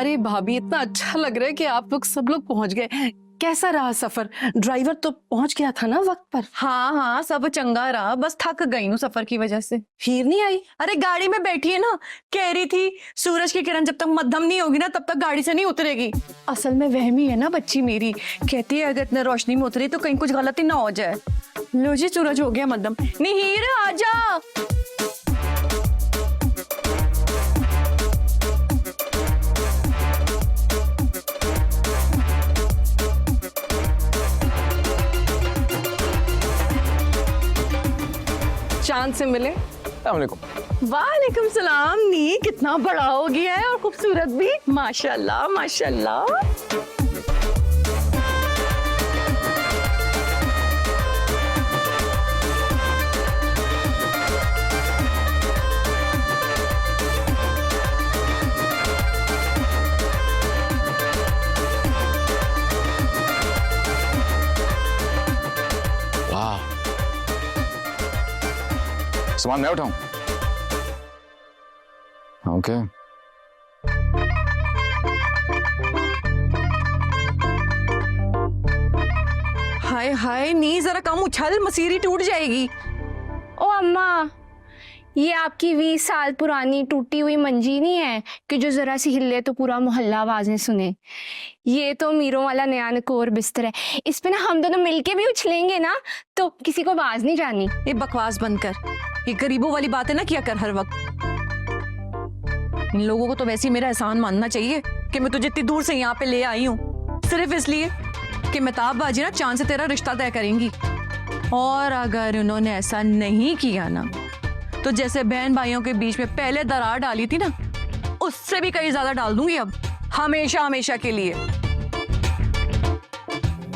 अरे भाभी, इतना अच्छा लग रहा है कि आप लोग सब लोग पहुंच गए। कैसा रहा सफर? ड्राइवर तो पहुंच गया था ना वक्त पर? हाँ हाँ, सब चंगा रहा, बस थक गई हूँ सफर की वजह से। हीर नहीं आई? अरे गाड़ी में बैठी है ना, कह रही थी सूरज की किरण जब तक मध्यम नहीं होगी ना तब तक गाड़ी से नहीं उतरेगी। असल में वहमी है ना बच्ची मेरी, कहती है अगर इतने रोशनी में उतरी तो कहीं कुछ गलती ना हो जाए। लो जी, सूरज हो गया मध्यम। हीर आजा। चांद से मिले। वालेकुम सलाम। नी कितना बड़ा हो गया है और खूबसूरत भी, माशाल्लाह माशाल्लाह। सामान मैं उठाऊं? ओके। हाय हाय नी, जरा कम उछल, मसीरी टूट जाएगी। ओ अम्मा, ये आपकी 20 साल पुरानी टूटी हुई मंजी नहीं है कि जो जरा सी हिले तो पूरा मोहल्ला आवाजें सुने। ये तो मीरों वाला नया नकोर बिस्तर है, इस पे ना हम दोनों मिलके भी उछलेंगे ना तो किसी को आवाज नहीं जानी। ये बकवास बंद कर, ये गरीबों वाली बातें ना किया कर हर वक्त। इन लोगों को तो वैसे ही मेरा एहसान मानना चाहिए कि मैं तुझे इतनी दूर से यहाँ पे ले आई हूँ, सिर्फ इसलिए कि मेहताब बाजी ना चांद से तेरा रिश्ता तय करेंगी। और अगर उन्होंने ऐसा नहीं किया ना तो जैसे बहन भाइयों के बीच में पहले दरार डाली थी ना, उससे भी कहीं ज्यादा डाल दूंगी अब, हमेशा हमेशा के लिए।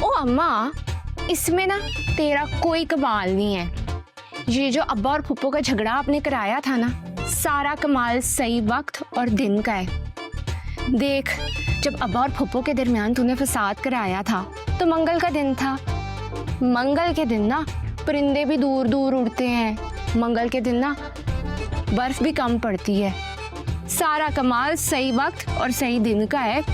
ओ अम्मा, इसमें ना तेरा कोई कमाल नहीं है। ये जो अब्बा और फुप्पो का झगड़ा आपने कराया था ना, सारा कमाल सही वक्त और दिन का है। देख, जब अब्बा और फुप्पो के दरमियान तूने फसाद कराया था तो मंगल का दिन था। मंगल के दिन ना परिंदे भी दूर दूर उड़ते हैं, मंगल के दिन ना बर्फ भी कम पड़ती है। सारा कमाल सही वक्त और सही दिन का है।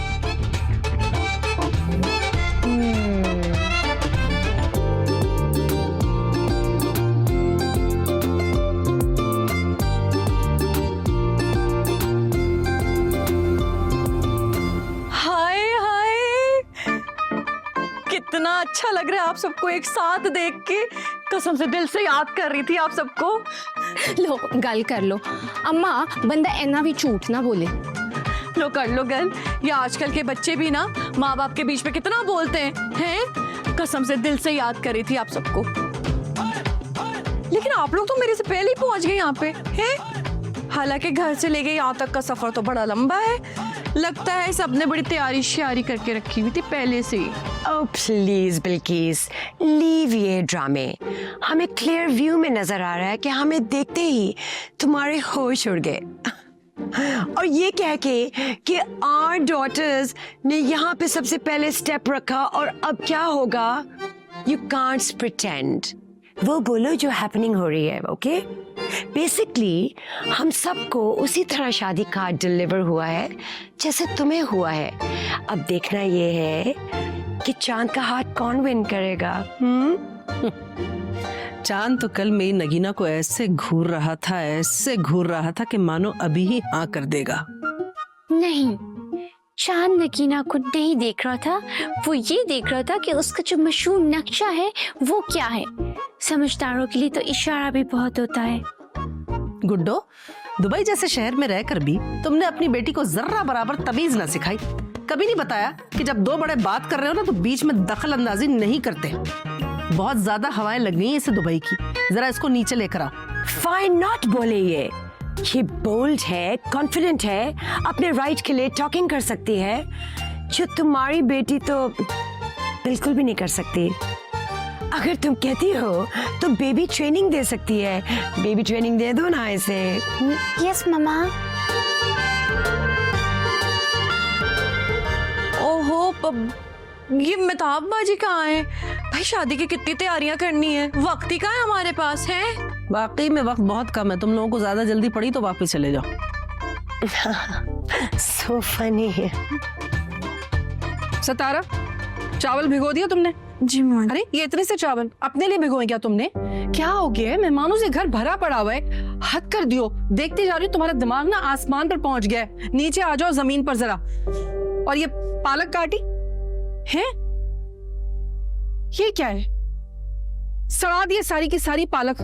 कितना अच्छा लग रहा है आप सबको एक साथ देख के, कसम से दिल से याद कर रही थी आप सबको। लो गल कर लो अम्मा, बंदा इतना भी झूठ ना बोले। लो कर लो गल। ये आजकल के बच्चे भी ना माँ बाप के बीच में कितना बोलते हैं? कसम से दिल से याद कर रही थी आप सबको। लेकिन आप लोग तो मेरे से पहले ही पहुंच गए यहाँ पे हैं। हालांकि घर से लेके यहाँ तक का सफर तो बड़ा लंबा है, लगता है सबने बड़ी तैयारी श्यारी करके रखी हुई थी पहले से ही। Oh, प्लीज बिल्किस, लीव ये ड्रामे। हमें क्लियर व्यू में नजर आ रहा है कि हमें देखते ही तुम्हारे होश उड़ गए। और ये कह के कि आवर डॉटर्स ने यहाँ पे सबसे पहले स्टेप रखा और अब क्या होगा, यू कांट प्रिटेंड। वो बोलो जो हैपनिंग हो रही है, ओके? बेसिकली हम सबको उसी तरह शादी कार्ड डिलीवर हुआ है जैसे तुम्हें हुआ है। अब देखना ये है कि चांद का हाथ कौन विन करेगा। चांद तो कल मेरी नगीना को ऐसे घूर रहा था, ऐसे घूर रहा था कि मानो अभी ही हाँ कर देगा। नहीं, चांद नगीना को नहीं देख रहा था, वो ये देख रहा था कि उसका जो मशहूर नक्शा है वो क्या है। समझदारों के लिए तो इशारा भी बहुत होता है। गुड्डो, दुबई जैसे शहर में रहकर भी तुमने अपनी बेटी को जर्रा बराबर तमीज ना सिखाई। कभी नहीं बताया कि जब दो बड़े बात कर रहे हो ना तो बीच में दखल अंदाजी नहीं करते। बहुत ज्यादा हवाएं लग गई हैं इसे दुबई की, जरा इसको नीचे लेकर आओ। फाइन नॉट बोले ये बोल्ड है, कॉन्फिडेंट है, अपने राइट के लिए टॉकिंग कर सकती है, जो तुम्हारी बेटी तो बिल्कुल भी नहीं कर सकती। अगर तुम कहती हो तो बेबी ट्रेनिंग दे सकती है, बेबी ट्रेनिंग दे दो ना इसे। यस मम्मा। ओहो, ये मेहताब बाजी कहाँ है भाई? शादी की कितनी तैयारियां करनी है, वक्त ही कहाँ है हमारे पास है? वाकई में वक्त बहुत कम है, तुम लोगों को ज्यादा जल्दी पड़ी तो वापस चले जाओ। So funny. सतारा, चावल भिगो दिया तुमने? जी माँ। अरे ये इतने से चावल अपने लिए भिगोए क्या तुमने? क्या हो गया? मेहमानों से घर भरा पड़ा हुआ है, हद कर दियो। देखते जा रही हो तुम्हारा दिमाग ना आसमान पर पहुंच गया है। नीचे आ जाओ जमीन पर जरा। और ये पालक काटी है, ये क्या है? सड़ा दिए सारी की सारी पालक।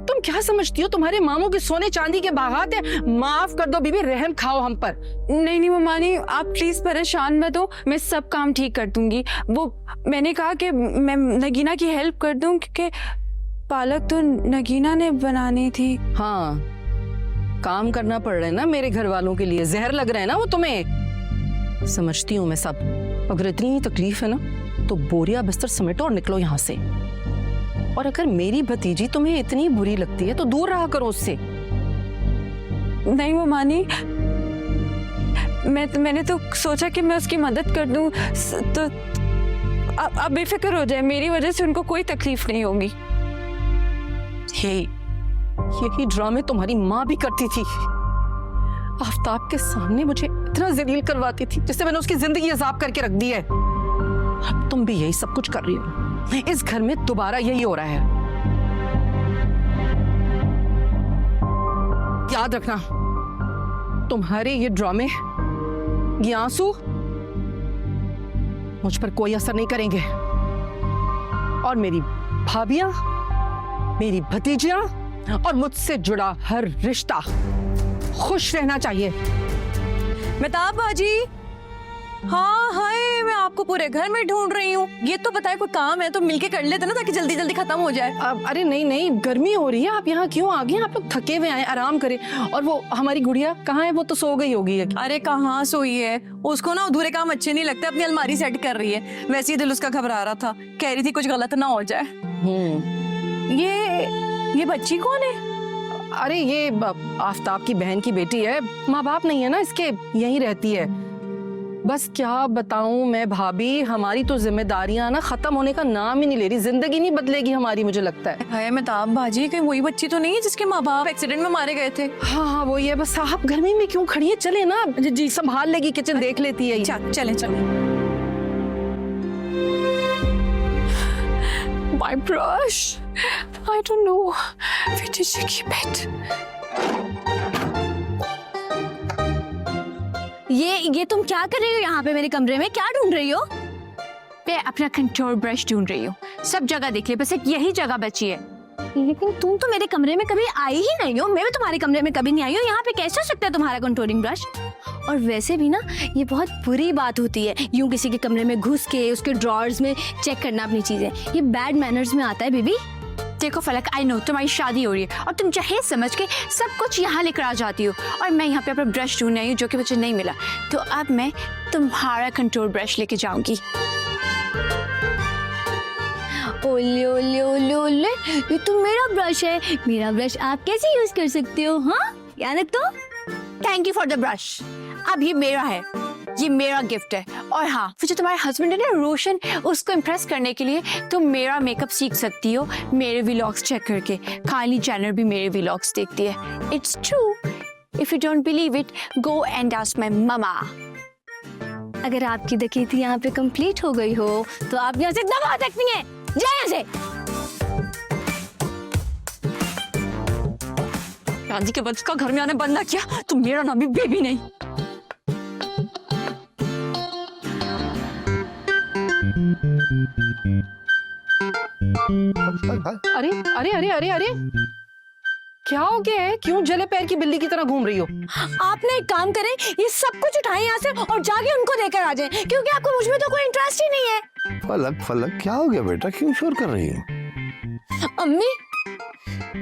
तुम क्या समझती हो तुम्हारे मामू के सोने चांदी के बागात है? माफ कर दो बीबी, रहम खाओ हम पर। नहीं ममानी, आप प्लीज परेशान मत हो, मैं सब काम ठीक कर दूंगी। वो मैंने कहा कि मैं नगीना की हेल्प कर दूं क्योंकि पालक तो नगीना ने बनानी थी। हाँ, काम करना पड़ रहा है ना मेरे घर वालों के लिए, जहर लग रहा है ना वो तुम्हें। समझती हूँ मैं सब। अगर इतनी तकलीफ है ना तो बोरिया बिस्तर समेटो और निकलो यहाँ से। और अगर मेरी भतीजी तुम्हें इतनी बुरी लगती है तो दूर रहा करो उससे। नहीं ममानी, मैंने तो सोचा कि मैं उसकी मदद कर दूं तो आप बेफिक्र हो जाए, मेरी वजह से उनको कोई तकलीफ नहीं होगी। यही ड्रामे तुम्हारी माँ भी करती थी। आफ्ताब के सामने मुझे इतना जलील करवाती थी जिससे मैंने उसकी जिंदगी अजाब करके रख दी है। अब तुम भी यही सब कुछ कर रही हो। इस घर में दोबारा यही हो रहा है। याद रखना, तुम्हारे ये ड्रामे, ये आंसू मुझ पर कोई असर नहीं करेंगे। और मेरी भाभियां, मेरी भतीजियां और मुझसे जुड़ा हर रिश्ता खुश रहना चाहिए। मेहताब बाजी, हाँ हाय, मैं आपको पूरे घर में ढूंढ रही हूँ। ये तो बताए कोई काम है तो मिलके कर लेते ना, ताकि जल्दी जल्दी खत्म हो जाए। अरे नहीं, गर्मी हो रही है, आप यहाँ क्यों आ गए? आप लोग थके हुए आए, आराम करें। और वो हमारी गुड़िया कहाँ है? वो तो सो गई होगी। अरे कहाँ सोई है, उसको ना अधूरे काम अच्छे नहीं लगते, अपनी अलमारी सेट कर रही है। वैसे ही दिल उसका घबरा रहा था, कह रही थी कुछ गलत ना हो जाए। ये बच्ची कौन है? अरे ये आफ्ताब की बहन की बेटी है। माँ बाप नहीं है ना इसके, यहीं रहती है। बस क्या बताऊं मैं भाभी, हमारी तो जिम्मेदारियां ना खत्म होने का नाम ही नहीं ले रही। जिंदगी नहीं बदलेगी हमारी, मुझे लगता है। हाय मेहताब बाजी, कहीं वही बच्ची तो नहीं है जिसके माँ बाप एक्सीडेंट में मारे गए थे? हाँ वही है। बस आप गर्मी में क्यों खड़ी है? चले ना, जी संभाल लेगी, किचन देख लेती है। चले My brush, I don't know, where did she keep it? ये तुम क्या कर रही हो यहाँ पे मेरे कमरे में? क्या ढूंढ रही हो? मैं अपना कंट्रोल ब्रश ढूंढ रही हूँ, सब जगह देख लिया, बस एक यही जगह बची है। लेकिन तुम तो मेरे कमरे में कभी आई ही नहीं हो। मैं भी तुम्हारे कमरे में कभी नहीं आई हूँ। यहाँ पे कैसे हो सकता है तुम्हारा कंट्रोलिंग ब्रश? और वैसे भी ना, ये बहुत बुरी बात होती है यूं किसी के कमरे में घुस के उसके ड्रॉर्स में चेक करना अपनी चीजें। ये बैड मैनर्स में आता है बेबी। देखो फलक, आई नो तुम्हारी शादी हो रही है और तुम जहेज समझ के सब कुछ यहाँ लेकर आ जाती हो, और मैं यहाँ पे अपना ब्रश ढूंढने आई हूँ जो कि मुझे नहीं मिला। तो अब मैं तुम्हारा कंट्रोल ब्रश लेके जाऊंगी। ओले ओले ओले ओले, ये तो मेरा ब्रश है। मेरा ब्रश आप कैसे यूज कर सकते हो? हाँ, याद रख तो। Thank you for the brush. अब ये मेरा है, ये मेरा गिफ्ट है। और हाँ, फिर जो तुम्हारे हस्बैंड है ना रोशन, उसको इम्प्रेस करने के लिए तुम मेरा मेकअप सीख सकती हो मेरे व्लॉग्स चेक करके। काइली चैनल भी मेरे व्लॉग्स देखती है। It's true. If you don't believe it, go and ask my mama. अगर आपकी डकैती यहाँ पे कंप्लीट हो गई हो तो आप यहाँ से दबा सकती हैं। जाए यहाँ से। शादी के बाद का घर में आने बंद ना किया तो मेरा नाम भी बेबी नहीं। अरे अरे अरे अरे अरे, क्या हो गया है? क्यों जले पैर की बिल्ली की तरह घूम रही हो? आपने एक काम करें, ये सब कुछ उठाएं यहाँ से और जाके उनको देकर आ जाएं, क्योंकि आपको मुझ में तो कोई इंटरेस्ट ही नहीं है। फलक क्या हो गया बेटा, क्यों शोर कर रही हो? अम्मी,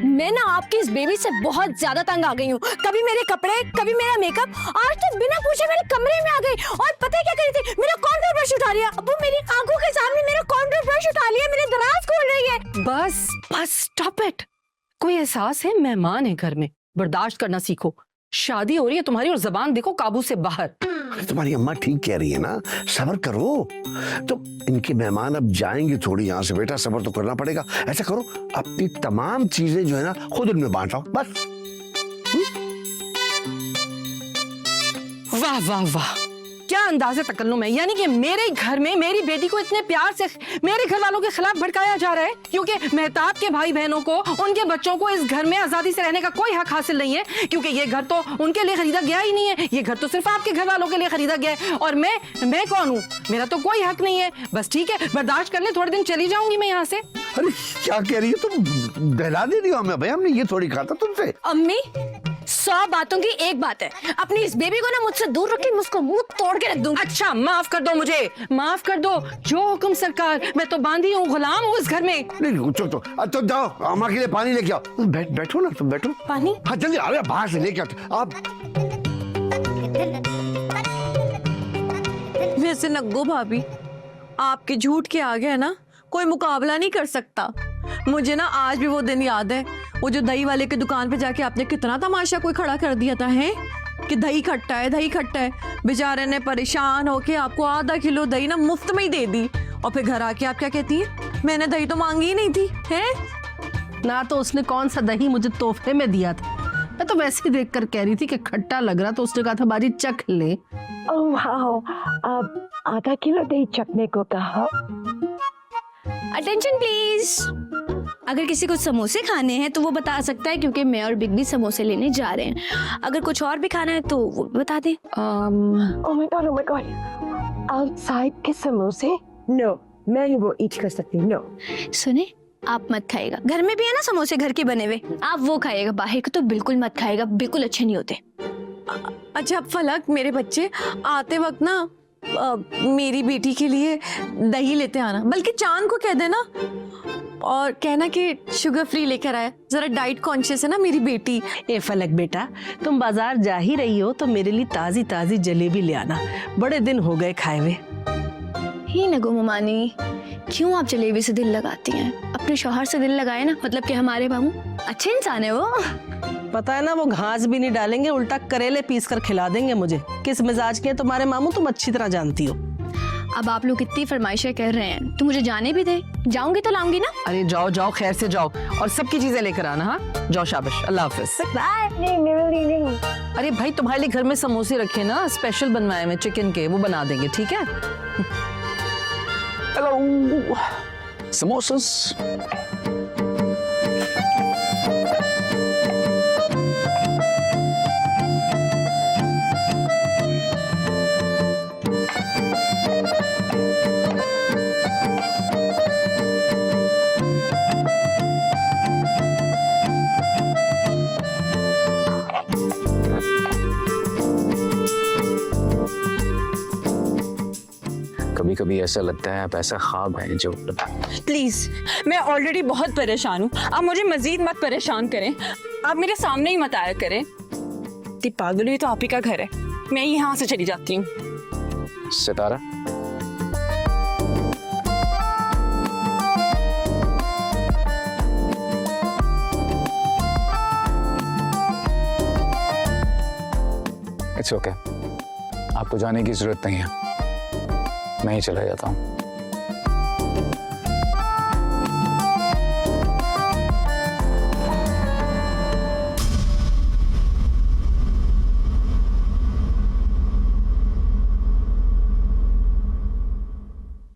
मैं ना आपकी इस बेबी से बहुत ज्यादा तंग आ गई हूँ। कभी मेरे कपड़े, कभी मेरा मेकअप, आज तक बिना पूछे मेरे कमरे में आ गई। और पता है क्या कर रही थी? मेरा कॉन्टूर ब्रश उठा लिया। अब वो मेरी आंखों के सामने मेरा कॉन्टूर ब्रश उठा लिया, मेरे दराज खोल रही है। बस बस स्टॉप इट। कोई एहसास है? मेहमान है घर में, बर्दाश्त करना सीखो। शादी हो रही है तुम्हारी और जबान देखो काबू से बाहर। तुम्हारी अम्मा ठीक कह रही है ना, सब्र करो। तो इनके मेहमान अब जाएंगे थोड़ी यहाँ से बेटा, सब्र तो करना पड़ेगा। ऐसा करो, अपनी तमाम चीजें जो है ना खुद उनमें बांट आओ, बस। वाह वाह वाह, क्या अंदाज़े तकल्लुम है। यानी कि मेरे ही घर में मेरी बेटी को इतने प्यार से मेरे घर वालों के खिलाफ भड़काया जा रहा है, क्योंकि मेहताब के भाई बहनों को, उनके बच्चों को इस घर में आजादी से रहने का कोई हक हासिल नहीं है, क्योंकि ये घर तो उनके लिए खरीदा गया ही नहीं है, ये घर तो सिर्फ आपके घर वालों के लिए खरीदा गया है। और मैं कौन हूँ? मेरा तो कोई हक नहीं है। बस ठीक है, बर्दाश्त कर ले, थोड़े दिन चली जाऊंगी मैं यहाँ से। अरे क्या कह रही है तुम? बहला दे रही हो हमें भाई, हमने ये थोड़ी कहा था तुमसे। अम्मी 100 बातों की एक बात है, अपनी इस बेबी को ना मुझसे दूर रखी, मैं उसको मुंह तोड़ के रख दूंगी। अच्छा, माफ कर दो मुझे, माफ कर दो। जो हुक्म सरकार, मैं तो बांधी हूँ, गुलाम हूँ इस घर में। नहीं तो जाओ अम्मा के लिए पानी लेके आओ। बैठो ना तुम, बैठो। पानी? हाँ जल्दी आ, बाहर से लेके आओ आप। वैसे नग्गो भाभी, आपके झूठ के आगे है ना कोई मुकाबला नहीं कर सकता। मुझे ना आज भी वो दिन याद है, वो जो दही वाले की दुकान पे जाके आपने कितना तमाशा कोई खड़ा कर दिया था, है कि दही खट्टा है, दही खट्टा है। बेचारे ने परेशान होके आपको आधा किलो दही ना मुफ्त में ही दे दी, और फिर घर आके आप क्या कहती है, मैंने दही तो मांगी ही नहीं थी, है ना। तो उसने कौन सा दही मुझे तोहफे में दिया था, मैं तो वैसे ही देखकर कह रही थी कि खट्टा लग रहा, तो उसने कहा था बाजी चख ले। ओह वाओ, अब आधा किलो दही चखने को कहा। अटेंशन प्लीज, अगर किसी को समोसे खाने हैं तो वो बता सकता है, क्योंकि मैं और बिग भी समोसे लेने जा रहे हैं। अगर कुछ और भी खाना है तो वो बता दें। ओह माय गॉड, आउटसाइड के समोसे? नो, मैं नहीं वो ईट कर सकती। नो सुने, आप मत खाएगा, घर में भी है ना समोसे घर के बने हुए, आप वो खाएगा, बाहर के तो बिल्कुल मत खाएगा, बिल्कुल अच्छे नहीं होते। अच्छा फलक, मेरे बच्चे आते वक्त ना मेरी बेटी के लिए दही लेते आना, बल्कि चांद को कह देना और कहना कि शुगर फ्री लेकर आया, जरा डाइट कॉन्शियस है ना मेरी बेटी। ए फलक बेटा, तुम बाजार जा ही रही हो तो मेरे लिए ताजी ताजी जलेबी ले आना, बड़े दिन हो गए खाए हुए। ही नगो ममानी, क्यों आप जलेबी से दिल लगाती हैं? अपने शौहर से दिल लगाए ना, मतलब कि हमारे मामू अच्छे इंसान है वो। पता है ना, वो घास भी नहीं डालेंगे, उल्टा करेले पीस कर खिला देंगे मुझे। किस मिजाज के हैं तुम्हारे मामू, तुम अच्छी तरह जानती हो। अब आप लोग इतनी फरमाइशें कर रहे हैं तो मुझे जाने भी दे, जाऊंगी तो लाऊंगी ना। अरे जाओ जाओ, खैर से जाओ, और सबकी चीजें लेकर आना। हाँ जाओ, शाबाश, अल्लाह हाफिज। बाय। नहीं। अरे भाई, तुम्हारे लिए घर में समोसे रखे ना, स्पेशल बनवाए में चिकन के, वो बना देंगे, ठीक है। हेलो समोसas। कभी कभी ऐसा लगता है आप ऐसा ख्वाब है जो। प्लीज, मैं ऑलरेडी बहुत परेशान हूँ, आप मुझे मजीद मत परेशान करें, आप मेरे सामने ही मत आया करें। इतनी पागल हुई तो आप ही का घर है, मैं यहाँ से चली जाती हूँ। सितारा, इट्स ओके, आपको जाने की जरूरत नहीं है, मैं ही चला जाता हूँ।